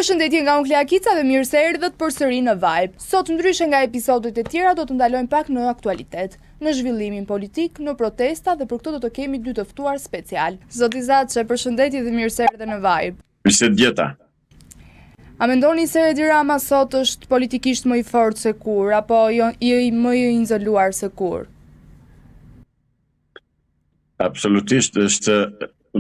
Përshëndetje nga unë Klea Kica dhe mirë se erdhët përsëri në Vibe. Sot ndryshe nga episodet e tjera do të ndalojmë pak në aktualitet, në zhvillimin politik, në protesta dhe për këto do të kemi dy të ftuar special. Zoti Zaçe, përshëndetje dhe mirë se erdhe në Vibe. Mirësëdjeta. A mendoni se Edi Rama sot është politikisht më i fortë se kur, apo më i izoluar se kur? Absolutisht është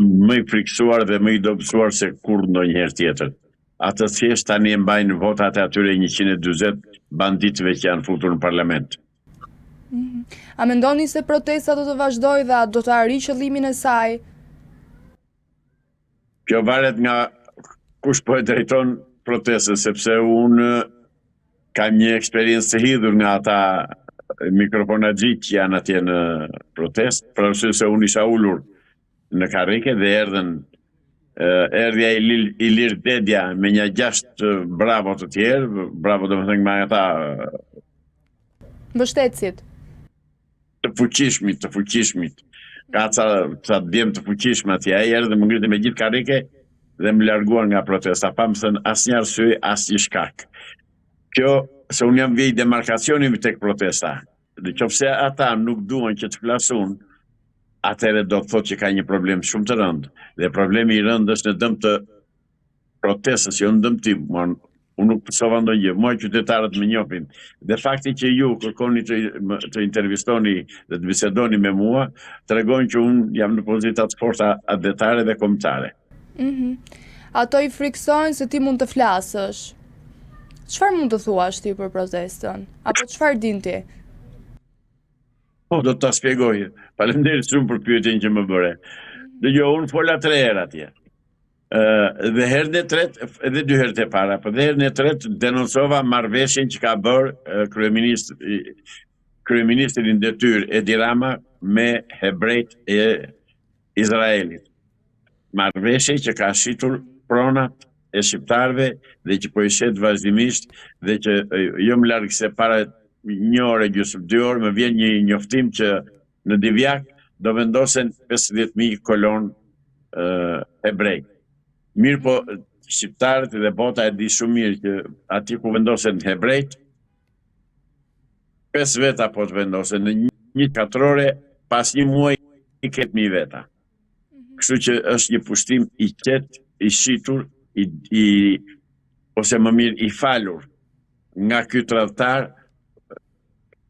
më i friksuar dhe më i dobësuar se kur ndonjëherë tjetër. Atë thjesht tani e mbajnë votat e atyre 140 banditëve që janë futur në parlament. A mendoni se protesta do të vazhdojë dhe do të arrijë qëllimin e saj? Kjo varet nga kush po e drejton protestën, sepse unë kam një eksperiencë të hidhur nga ata mikrofonaxhit që janë atje në protestë, për arsye se unë isha ulur në karrike dhe erdhja Ilir Dedja me një 6 bravo të tjerë, bravo do të thënë me ata mbështetësit. Të fuqishmit. Ka ca djem të fuqishëm atje, ai erdhi më ngriti me gjithë karrike dhe më larguan nga protesta, pa më thënë asnjë arsye, asnjë shkak. Kjo se unë jam vej demarkacioni tek protesta. Dhe qofse ata nuk duan që të flasun, atëherë do të thotë që ka një problem shumë të rëndë. Dhe problemi i rëndë është në dëm të protestës, jo në dëm tim. Unë nuk pësova ndonjë, mua qytetarët më njohin. Dhe fakti që ju kërkoni të intervistoni dhe të bisedoni me mua, tregon që unë jam në pozita të forta adhetare dhe kombëtare. Ato i friksojnë se ti mund të flasësh. Çfarë mund të thuash ti për protestën? Apo çfarë din ti? Po, do të ta shpjegoj. Faleminderit shumë për pyetjen që më bëre. Dëgjoj, unë fola 3 herë atje. Dhe herën e tretë, edhe 2 herët e para, por dhe herën e tretë denoncova marrëveshjen që ka bërë kryeministri në detyrë Edi Rama me hebrejt e Izraelit. Marrëveshje që ka shitur pronat e shqiptarëve dhe që po i shet vazhdimisht dhe që jo më larg se para 1 orë gjysmë 2 orë më vjen një njoftim që në Divjak do vendosen 50.000 kolon hebrej. Mirë po, shqiptarët dhe bota e di shumë mirë që aty ku vendosen hebrejt, 5 veta po të vendosen në një katrore, pas një muaj i ketë 1000 veta. Kështu që është një pushtim i qetë, i shitur, ose më mirë i falur nga ky tradhtar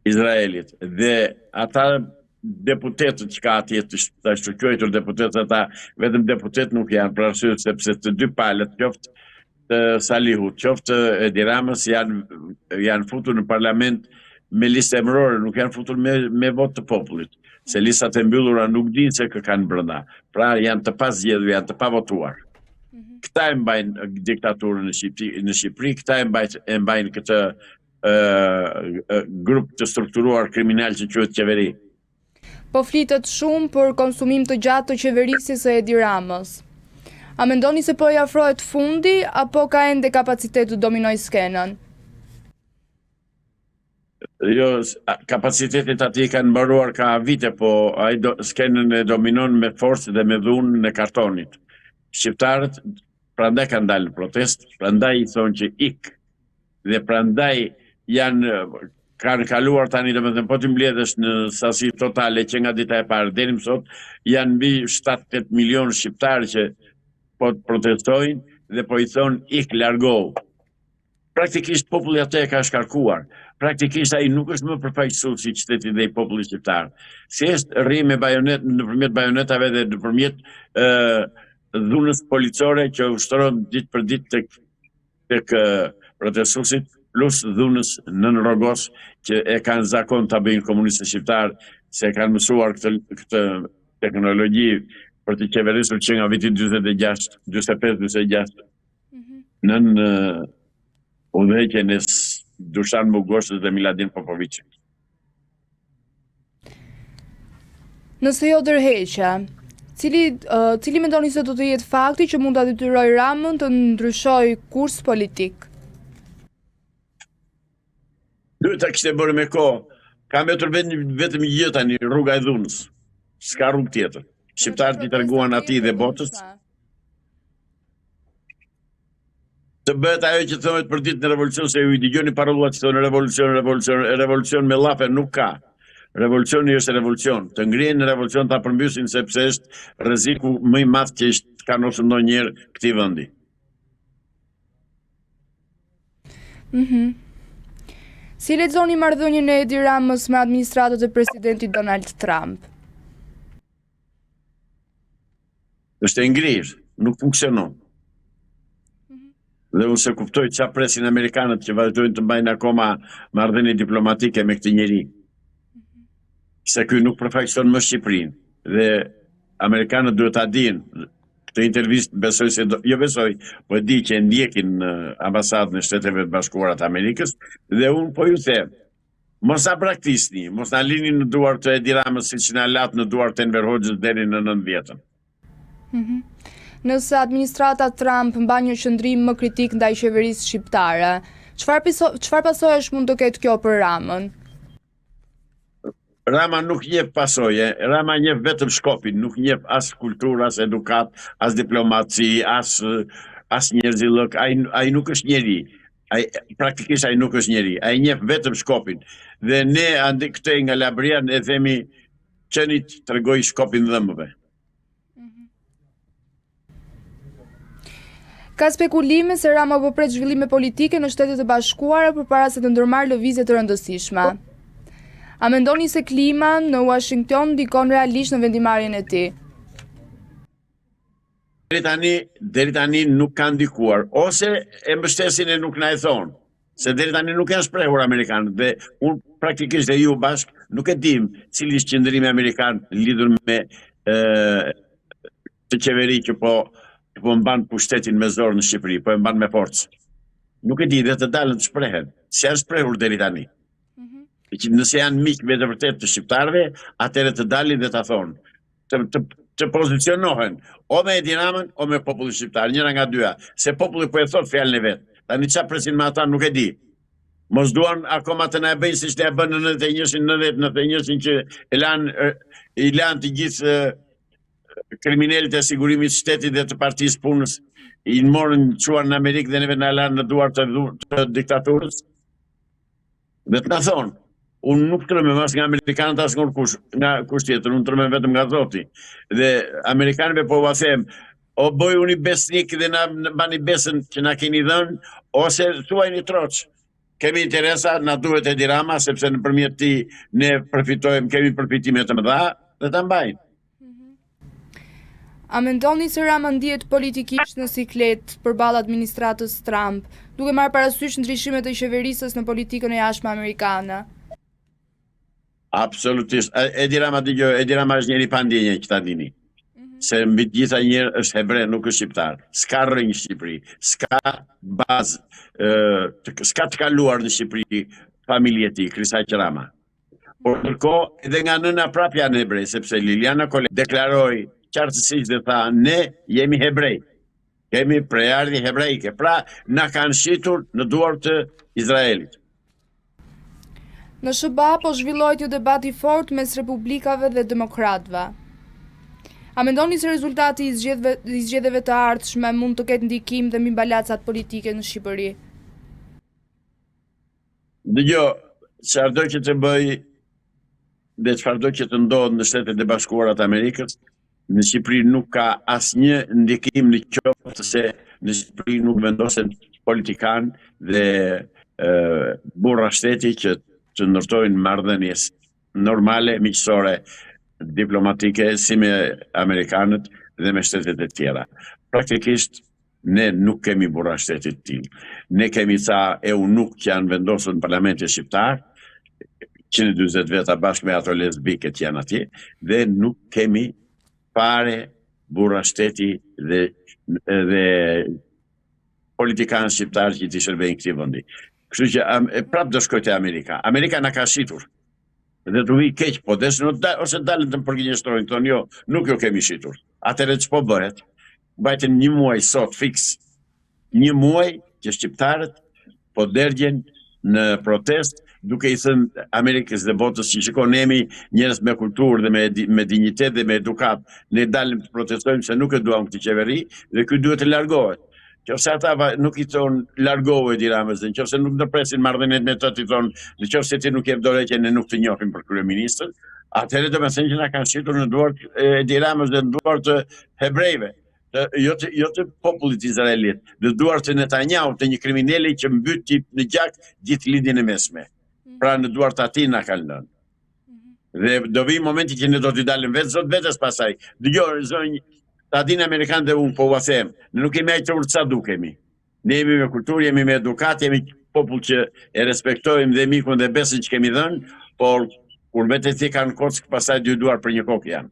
Izraelit. Dhe ata deputetët që ka atje të shquajtur deputetët, ata vetëm deputet nuk janë, për arsye sepse të dy palët, qoftë të Salihut, qoftë Edi Ramës, janë futur në parlament me listë emërore, nuk janë futur me votë të popullit. Se listat e mbyllura nuk dinë se kë kanë brenda. Pra janë të pazgjedhur, janë të pavotuar. Këta e mbajnë diktaturën në Shqipëri, këta e mbajnë këtë grup të strukturuar kriminal që quhet qeveri. Po flitet shumë për konsumim të gjatë të qeverisjes së Edi Ramës. A mendoni se po i afrohet fundi apo ka ende kapacitet të dominojë skenën? Jo, kapacitetet atje kanë mbaruar ka vite, po ai skenën e dominon me forcë dhe me dhunën e kartonit. Shqiptarët prandaj kanë dalë në protestë, prandaj i thonë që ik, dhe prandaj kanë kaluar tani, domethënë po ti mbledhësh në sasi totale që nga dita e parë deri më sot janë mbi 7-8 milion shqiptarë që po protestojnë dhe po i thonë ik, largohu. Praktikisht populli atë e ka shkarkuar. Praktikisht ai nuk është më përfaqësues si shteti dhe i popullit shqiptar. Thjesht rri me bajonet, nëpërmjet bajonetave dhe nëpërmjet dhunës policore që ushtron ditë për ditë tek protestuesit, plus dhunës nën rrogos që e kanë zakon ta bëjnë komunistët shqiptar, se kanë mësuar këtë teknologji për të qeverisur që nga viti 45-46 nën udhëheqjen e Dušan Bugoshës dhe Miladin Popovićit. Nëse jo dërheqja, cili mendoni se do të jetë fakti që mund ta detyrojë Ramën të ndryshojë kurs politik? Duhet ta kishte bërë me kohë. Ka mbetur vetëm gjë tani, rruga e dhunës. S'ka rrugë tjetër. Shqiptarët i treguan atij dhe botës të bëhet ajo që thonë për ditën e revolucionit, se ju i dëgjoni parollat që thonë revolucion me llafe nuk ka. Revolucioni është revolucion. Të ngrihen në revolucion ta përmbysin sepse është rreziku më i madh që ka nosur ndonjëherë këtij vendi. Si lexoni marrëdhënien e Edi Ramës me administratën e presidentit Donald Trump? Është e ngrirë, nuk funksionon. Dhe unë se kuptoj çfarë presin amerikanët që vazhdojnë të mbajnë akoma marrëdhënie diplomatike me këtë njeri. Se ky nuk përfaqëson më Shqipërinë. Dhe amerikanët duhet ta dinë. Këtë intervistë besoj se po e di që e ndjekin në ambasadën e Shteteve të Bashkuara të Amerikës dhe unë po ju them, mos ta braktisni, mos na lini në duart të Edi Ramës siç na lat në duart të Enver Hoxhës deri në 90-ën. Nëse administrata Trump mban një qëndrim më kritik ndaj qeverisë shqiptare, çfarë pasojësh mund të ketë kjo për Ramën? Rama nuk njeh pasoje, Rama njeh vetëm shkopin, nuk njeh as kulturë, as edukat, as diplomaci, as njerëzillëk, ai nuk është njeri. Praktikisht ai nuk është njeri, ai njeh vetëm shkopin. Dhe ne ande këtë nga Labria ne themi qeni tregoj shkopin dhëmbëve. Ka spekulime se Rama po pret zhvillime politike në Shtetet e Bashkuara përpara se të ndërmarrë lëvizje të rëndësishme. A mendoni se klima në Washington ndikon realisht në vendimarrjen e tij? Deri tani nuk ka ndikuar, ose e mbështesin e nuk na e thonë. Se deri tani nuk janë shprehur amerikanët dhe unë praktikisht dhe ju bashk nuk e dim cili është qëndrimi amerikan lidhur me të qeveri që po mban pushtetin me zor në Shqipëri, po e mban me forcë. Nuk e di dhe të dalën të shprehen, si janë shprehur deri tani. Nëse janë miq me të vërtet të shqiptarëve, atëherë të dalin dhe ta thonë, të pozicionohen o me Edi Ramën o me popullin shqiptar, njëra nga dyja, se populli po e thot fjalën e vet. Tani çfarë presin me ata nuk e di. Mos duan akoma të na e bëjnë siç ne e bën në 91-in që i lanë të gjithë kriminalët e sigurimit të shtetit dhe të partisë punës, i morën çuan në Amerikë dhe neve na lanë në duart të diktaturës. Dhe të na thonë, unë nuk trëmem as nga amerikanët as nga kush tjetër, unë trëmem vetëm nga Zoti. Dhe amerikanëve po va them, o bëjuni besnik dhe na bani besën që na keni dhënë, ose thuajini troç. Kemi interesa, na duhet Edi Rama, sepse nëpërmjet tij ne përfitojmë, kemi përfitime të mëdha dhe ta mbajnë. A mendoni se Rama ndihet politikisht në siklet përballë administratës Trump, duke marrë parasysh ndryshimet e qeverisës në politikën e jashtme amerikane? Absolutisht. Edi Rama është njeri pa ndjenjë që ta dini. Se mbi të gjitha njerë është hebre, nuk është shqiptar. S'ka rrënjë në Shqipëri, s'ka bazë, s'ka të kaluar në Shqipëri familje e tij, Krisaq Rama. Por ndërkohë edhe nga nëna prap janë hebrej, sepse Liliana Kole deklaroi qartësisht dhe tha, ne jemi hebrej. Kemi prejardhje hebrejke, pra na kanë shitur në duart të Izraelit. Në SBA po zhvillohet një debat i fortë mes republikave dhe demokratëve. A mendoni se rezultati i zgjedhjeve të ardhshme mund të ketë ndikim dhe mbi balacat politike në Shqipëri? Dëgjoj, çfarëdo që të bëj dhe çfarëdo që të ndodhë në Shtetet e Bashkuara të Amerikës, në Shqipëri nuk ka asnjë ndikim në qoftë se në Shqipëri nuk vendosen politikan dhe burra shteti që të ndërtojnë marrëdhënie normale, miqësore, diplomatike si me amerikanët dhe me shtetet e tjera. Praktikisht ne nuk kemi burra shteti të tillë. Ne kemi ca eunuk që janë vendosur në Parlamentin shqiptar, 140 veta bashkë me ato lesbike që janë atje, dhe nuk kemi fare burra shteti dhe politikanë shqiptarë që t'i shërbejnë këtij vendi. Kështu që prap do shkoj te Amerika. Amerika na ka shitur. Dhe të vi keq, po ose dalën të më përgjinjështrojnë, thonë jo, nuk jo kemi shitur. Atëherë ç'po bëhet? Mbajtën një muaj sot fiks. Një muaj që shqiptarët po derdhjen në protest, duke i thënë Amerikës dhe botës që shikon ne jemi njerëz me kulturë dhe me dinjitet dhe me edukat, ne dalim të protestojmë se nuk e duam këtë qeveri dhe ky duhet të largohet. Nëse ata nuk i thonë largohu Edi Ramës, nëse nuk ndërpresin marrëdhëniet me të, i thonë nëse ti nuk jep dorëheqje ne nuk të njohim për kryeministër, atëherë do të thënë që na kanë shitur në duart Edi Ramës dhe në duart të hebrejve, jo të popullit izraelit, në duart të Netanyahu, të një kriminali që mbyti në gjak gjithë lindjen e mesme. Pra në duart të atij na kanë lënë. Dhe do vi momenti që ne do t'i dalim vetë zot vetes pasaj. Dëgjoj zonjë ta dinë Amerikanë dhe unë po ua them, ne nuk kemi ajtur sa dukemi. Ne jemi me kulturë, jemi me edukat, jemi popull që e respektojmë dhe mikun dhe besën që kemi dhënë, por kur vetë ti kanë kock pastaj dy duar për një kokë janë.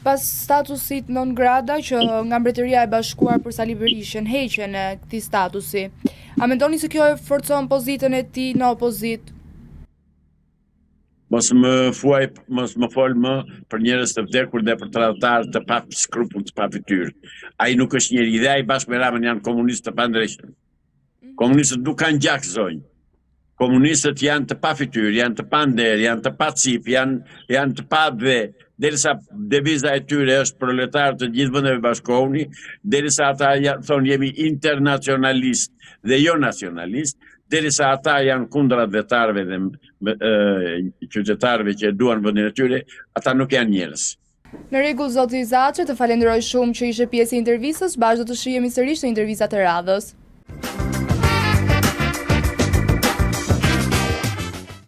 Pas statusit non grata që nga Mbretëria e Bashkuar për Sali Berishën heqjen e këtij statusi, a mendoni se kjo e forcon pozitën e tij në opozit? Mos më fol më për njerëz të vdekur dhe për tradhtar të pa skrupull, të pa fytyrë. Ai nuk është njeri, dhe ai bashkë me Ramën janë komunistë të pandrejshëm. Komunistët nuk kanë gjak zonjë. Komunistët janë të pa fytyrë, janë të pa nder, janë të pa cip, janë të pa dhe, derisa deviza e tyre është proletar të gjithë vendeve bashkohuni, derisa ata thonë jemi internacionalist dhe jo nacionalist, derisa ata janë kundër vetarëve dhe qytetarëve që duan vendin e tyre, ata nuk janë njerëz. Në rregull, zoti Zaçe, të falenderoj shumë që ishe pjesë e intervistës, bashkë do të shihemi sërish në intervistat e radhës.